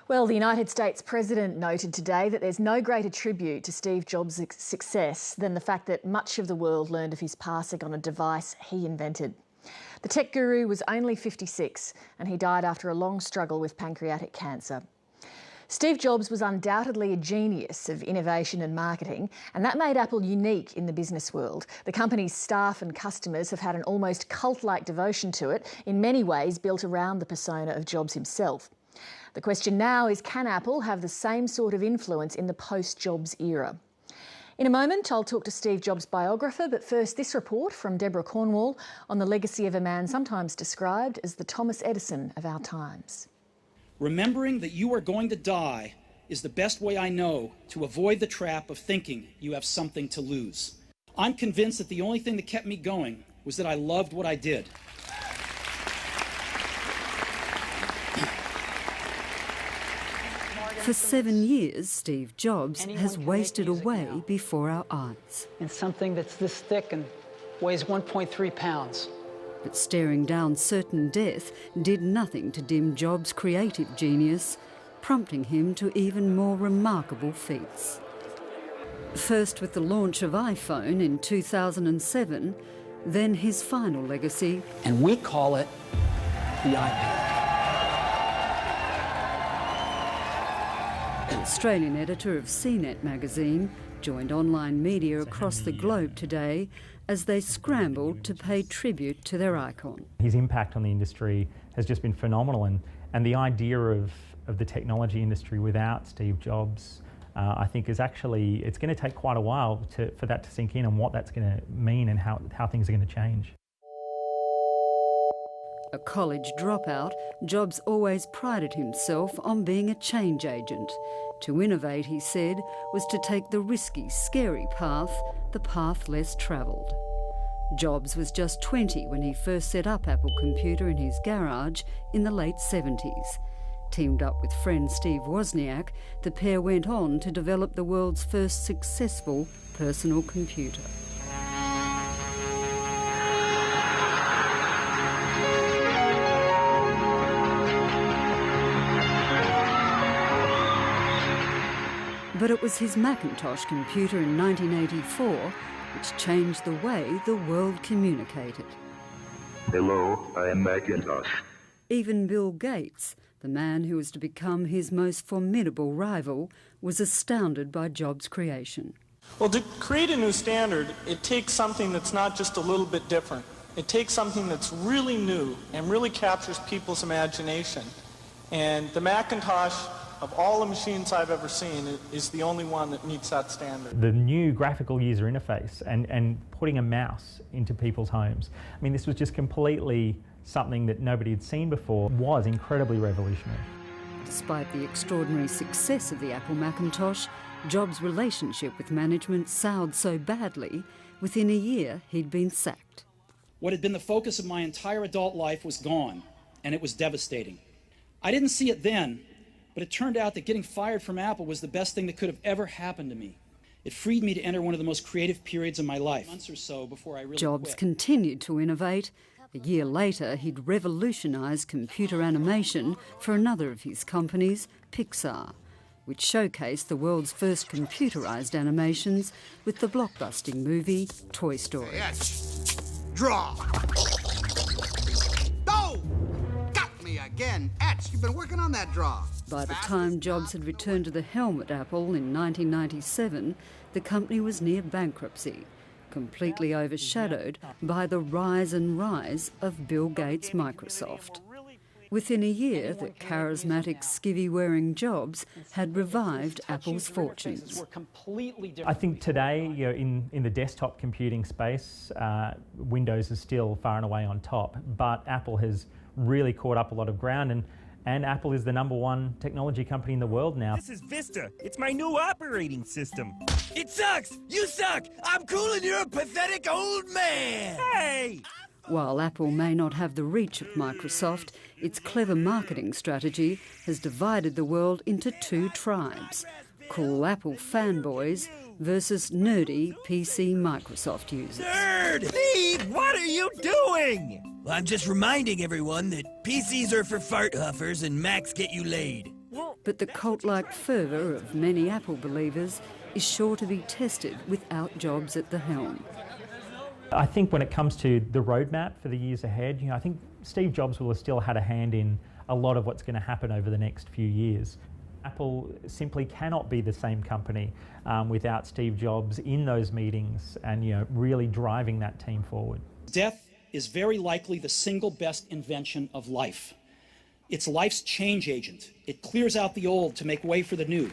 Well, the United States President noted today that there's no greater tribute to Steve Jobs' success than the fact that much of the world learned of his passing on a device he invented. The tech guru was only 56 and he died after a long struggle with pancreatic cancer. Steve Jobs was undoubtedly a genius of innovation and marketing, and that made Apple unique in the business world. The company's staff and customers have had an almost cult-like devotion to it, in many ways built around the persona of Jobs himself. The question now is, can Apple have the same sort of influence in the post-Jobs era? In a moment, I'll talk to Steve Jobs' biographer, but first this report from Deborah Cornwall on the legacy of a man sometimes described as the Thomas Edison of our times. Remembering that you are going to die is the best way I know to avoid the trap of thinking you have something to lose. I'm convinced that the only thing that kept me going was that I loved what I did. For 7 years, Steve Jobs has wasted away before our eyes. And something that's this thick and weighs 1.3 pounds. But staring down certain death did nothing to dim Jobs' creative genius, prompting him to even more remarkable feats. First with the launch of iPhone in 2007, then his final legacy. And we call it the iPad. The Australian editor of CNET magazine joined online media across the globe today as they scrambled to pay tribute to their icon. His impact on the industry has just been phenomenal, and the idea of the technology industry without Steve Jobs, I think is actually, it's going to take quite a while for that to sink in and what that's going to mean and how things are going to change. A college dropout, Jobs always prided himself on being a change agent. To innovate, he said, was to take the risky, scary path, the path less travelled. Jobs was just 20 when he first set up Apple Computer in his garage in the late 70s. Teamed up with friend Steve Wozniak, the pair went on to develop the world's first successful personal computer. But it was his Macintosh computer in 1984 which changed the way the world communicated. Hello, I am Macintosh. Even Bill Gates, the man who was to become his most formidable rival, was astounded by Jobs' creation. Well, to create a new standard, it takes something that's not just a little bit different. It takes something that's really new and really captures people's imagination. And the Macintosh, of all the machines I've ever seen, is the only one that meets that standard. The new graphical user interface and putting a mouse into people's homes. I mean, this was just completely something that nobody had seen before, was incredibly revolutionary. Despite the extraordinary success of the Apple Macintosh, Jobs' relationship with management soured so badly, within a year he'd been sacked. What had been the focus of my entire adult life was gone, and it was devastating. I didn't see it then, but it turned out that getting fired from Apple was the best thing that could have ever happened to me. It freed me to enter one of the most creative periods of my life. Months or so before I really Jobs quit. continued to innovate. A year later, he'd revolutionised computer animation for another of his companies, Pixar, which showcased the world's first computerised animations with the blockbusting movie Toy Story. Draw. Oh! Got me again. Etch, you've been working on that draw. By the time Jobs had returned to the helm at Apple in 1997, the company was near bankruptcy, completely overshadowed by the rise and rise of Bill Gates' Microsoft. Within a year, the charismatic skivvy-wearing Jobs had revived Apple's fortunes. I think today, in the desktop computing space, Windows is still far and away on top, but Apple has really caught up a lot of ground, and Apple is the #1 technology company in the world now. This is Vista. It's my new operating system. It sucks! You suck! I'm cool and you're a pathetic old man! Hey! While Apple may not have the reach of Microsoft, its clever marketing strategy has divided the world into two tribes: cool Apple fanboys versus nerdy PC Microsoft users. Nerd! Steve, what are you doing? Well, I'm just reminding everyone that PCs are for fart huffers and Macs get you laid. But the cult-like fervour of many Apple believers is sure to be tested without Jobs at the helm. I think when it comes to the roadmap for the years ahead, I think Steve Jobs will have still had a hand in a lot of what's going to happen over the next few years. Apple simply cannot be the same company without Steve Jobs in those meetings and really driving that team forward. Death is very likely the single best invention of life. It's life's change agent. It clears out the old to make way for the new.